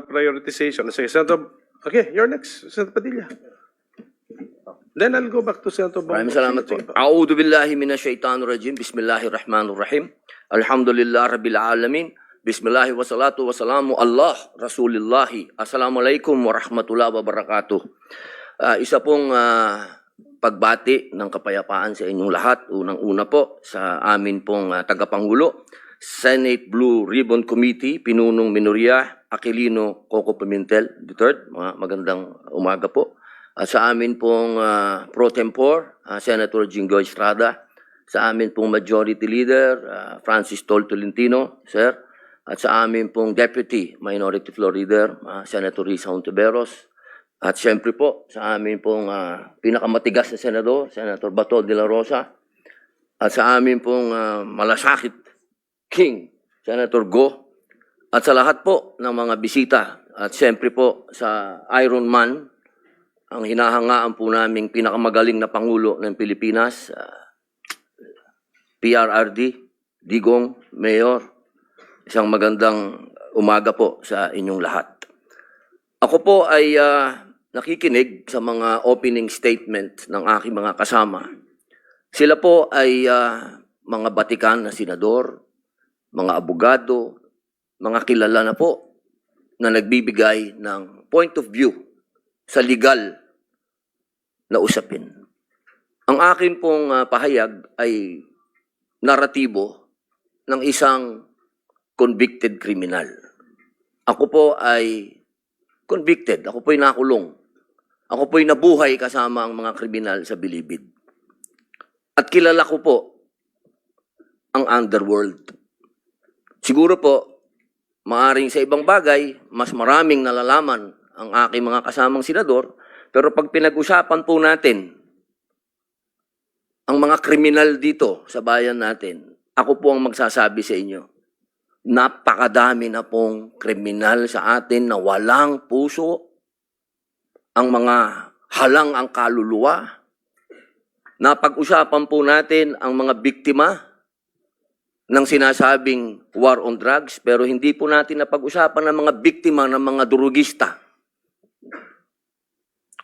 prioritization. Sige, Senator, okay, you're next, Senator Padilla. Then I'll go back to Senator Bongo. Maraming salamat po. A'udhu billahi minasyaitanir rajim. Bismillahirrahmanirrahim. Alhamdulillah rabbil alamin. Bismillahi wassalatu wassalamu Allah Rasulillahi. Assalamualaikum warahmatullahi wabarakatuh. Isa pong pagbati ng kapayapaan sa inyong lahat. Unang-una po sa amin pong tagapangulo, Senate Blue Ribbon Committee, Pinunong Minoria, Aquilino Coco Pimentel III. Magandang umaga po. Sa amin pong pro tempore, Senator Jinggoy Estrada. Sa amin pong Majority Leader, Francis Tol Tolentino, sir. At sa amin pong Deputy Minority Floor Leader, Senator Risa Hontiveros. At siyempre po, sa amin pong pinakamatigas na senador, Senator Bato de la Rosa. At sa amin pong malasakit King, Senator Go. At sa lahat po ng mga bisita. At siyempre po sa Iron Man, ang hinahangaan po naming pinakamagaling na Pangulo ng Pilipinas, PRRD, Digong, Mayor, isang magandang umaga po sa inyong lahat. Ako po ay nakikinig sa mga opening statement ng aking mga kasama. Sila po ay mga batikan na senador, mga abogado, mga kilala na po na nagbibigay ng point of view sa legal na usapin. Ang akin pong pahayag ay naratibo ng isang convicted criminal. Ako po ay convicted. Ako po ay nakulong. Ako po ay nabuhay kasama ang mga kriminal sa Bilibid. At kilala ko po ang underworld. Siguro po, maaring sa ibang bagay, mas maraming nalalaman ang aking mga kasamang senador, pero pag pinag-usapan po natin ang mga kriminal dito sa bayan natin, ako po ang magsasabi sa inyo, napakadami na pong kriminal sa atin na walang puso, ang mga halang ang kaluluwa. Napag-usapan po natin ang mga biktima ng sinasabing war on drugs, pero hindi po natin napag-usapan ang mga biktima ng mga durugista.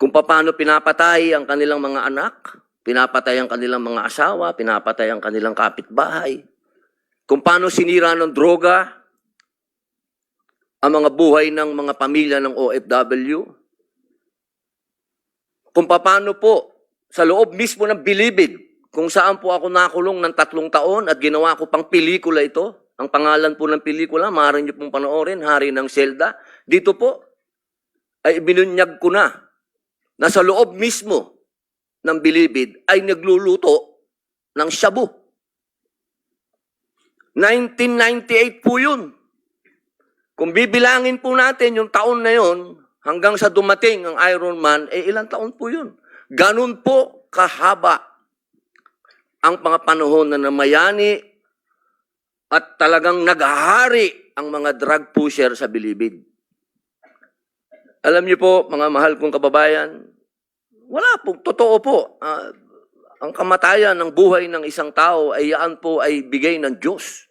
Kung paano pinapatay ang kanilang mga anak, pinapatay ang kanilang mga asawa, pinapatay ang kanilang kapitbahay. Kung paano sinira ng droga ang mga buhay ng mga pamilya ng OFW. Kung paano po sa loob mismo ng Bilibid, kung saan po ako nakulong ng 3 taon at ginawa ko pang pelikula ito. Ang pangalan po ng pelikula, maaari niyo pong panoorin, Hari ng Selda. Dito po ay binunyag ko na sa loob mismo ng Bilibid ay nagluluto ng shabu. 1998 po yun. Kung bibilangin po natin yung taon na yun, hanggang sa dumating ang Iron Man, ilang taon po yun. Ganun po kahaba ang mga panahon na namayani at talagang naghahari ang mga drug pusher sa Bilibid. Alam niyo po, mga mahal kong kababayan, wala po, totoo po. Ang kamatayan ng buhay ng isang tao ay yaan po ay bigay ng Diyos.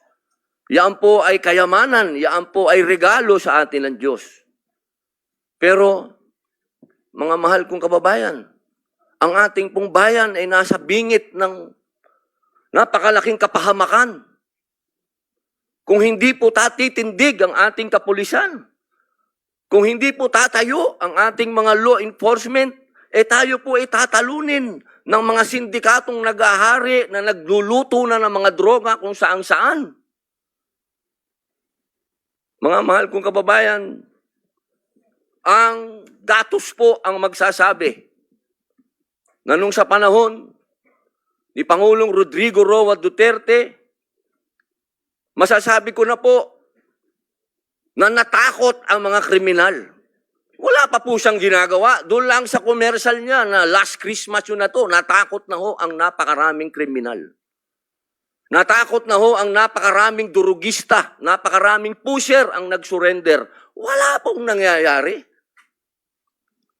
Yaan po ay kayamanan, yaan po ay regalo sa atin ng Diyos. Pero, mga mahal kong kababayan, ang ating pong bayan ay nasa bingit ng napakalaking kapahamakan. Kung hindi po tatitindig ang ating kapulisan, kung hindi po tatayo ang ating mga law enforcement, tayo po ay tatalunin ng mga sindikatong nag-ahari na nagluluto na ng mga droga kung saan-saan. Mga mahal kong kababayan, ang datos po ang magsasabi na nung sa panahon ni Pangulong Rodrigo Roa Duterte, masasabi ko na po na natakot ang mga kriminal. Wala pa po siyang ginagawa. Doon lang sa commercial niya na last Christmas yun na to, natakot na ho ang napakaraming kriminal. Natakot na ho ang napakaraming durugista, napakaraming pusher ang nag-surrender. Wala pong nangyayari.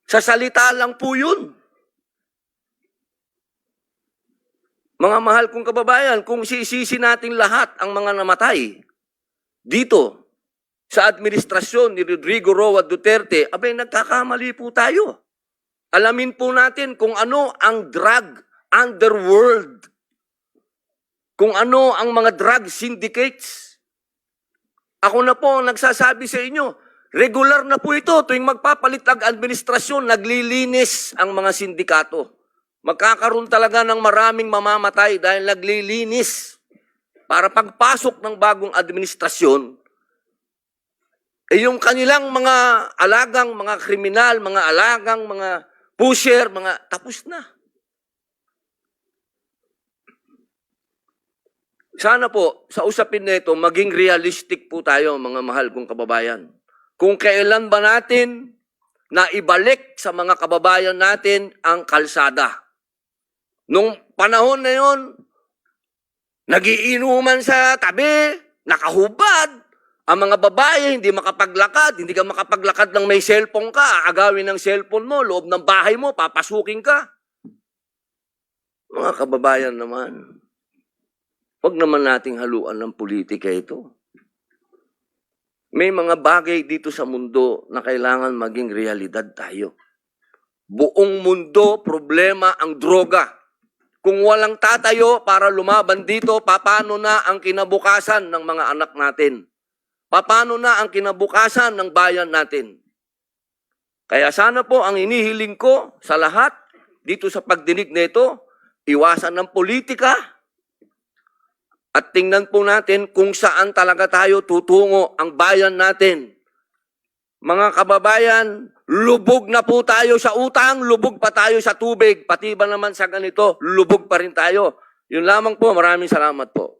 Sa salita lang po yun. Mga mahal kong kababayan, kung sisisi natin lahat ang mga namatay dito sa administrasyon ni Rodrigo Roa Duterte, abay nagkakamali po tayo. Alamin po natin kung ano ang drug underworld, kung ano ang mga drug syndicates. Ako na po ang nagsasabi sa inyo, regular na po ito tuwing magpapalit ang administrasyon, naglilinis ang mga sindikato. Magkakaroon talaga ng maraming mamamatay dahil naglilinis. Para pagpasok ng bagong administrasyon, yung kanilang mga alagang, mga kriminal, mga alagang, mga pusher, mga tapos na. Sana po, sa usapin na ito, maging realistic po tayo, mga mahal kong kababayan. Kung kailan ba natin na ibalik sa mga kababayan natin ang kalsada. Nung panahon na yon, nagiinuman sa tabi, nakahubad. Ang mga babae, hindi makapaglakad. Hindi ka makapaglakad ng may cellphone ka. Aagawin ng cellphone mo, loob ng bahay mo, papasukin ka. Mga kababayan naman, huwag naman nating haluan ng politika ito. May mga bagay dito sa mundo na kailangan maging realidad tayo. Buong mundo, problema ang droga. Kung walang tatayo para lumaban dito, paano na ang kinabukasan ng mga anak natin? Paano na ang kinabukasan ng bayan natin? Kaya sana po ang inihiling ko sa lahat dito sa pagdinig na ito, iwasan ng politika at tingnan po natin kung saan talaga tayo tutungo ang bayan natin. Mga kababayan, lubog na po tayo sa utang, lubog pa tayo sa tubig, pati ba naman sa ganito, lubog pa rin tayo. Yun lamang po, maraming salamat po.